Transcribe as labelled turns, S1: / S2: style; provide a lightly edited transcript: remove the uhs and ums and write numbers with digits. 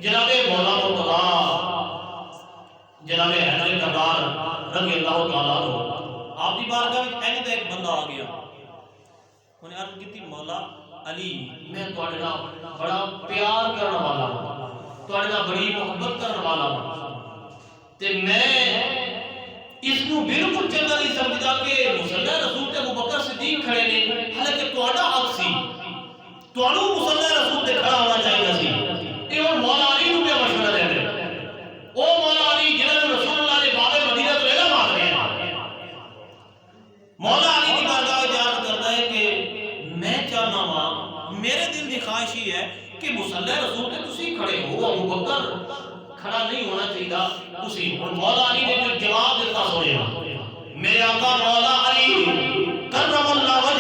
S1: جناب مولا مرتضیٰ جناب حیدر کرار رضی اللہ تعالیٰ عنہ آپ کی بارگاہ میں اینی ایک بندہ آ گیا، انہیں عرض کی تھی مولا علی میں تواڈے نال بڑا پیار کرنے والا ہوں، تواڈے نال بڑی محبت کرنے والا ہوں، تے میں اس کو بالکل چنگا نہیں سمجھدا کہ مصلی رسول تے ابوبکر صدیق کھڑے نے، حالانکہ تواڈا حق سی، تواڈوں مصلی رسول تے کھڑا ہونا چاہیے سی۔ اے ہن مولا علی نوں پہ مشورہ دے دے، او مولا علی جنہاں نوں رسول اللہ نے باب مدینہ تو علم آتے ہیں، مولا علی کی بارگاہ میں عرض کرتا ہے کہ میں چاہنا وا میرے دل کی خواہش ہی ہے کہ مصلی رسول تے تسی کھڑے ہو، ابوبکر کھڑا نہیں ہونا چاہیے تسی۔ اور مولا علی نے جو جواب دیتا سویا، میرے آقا مولا علی کرم اللہ وجہ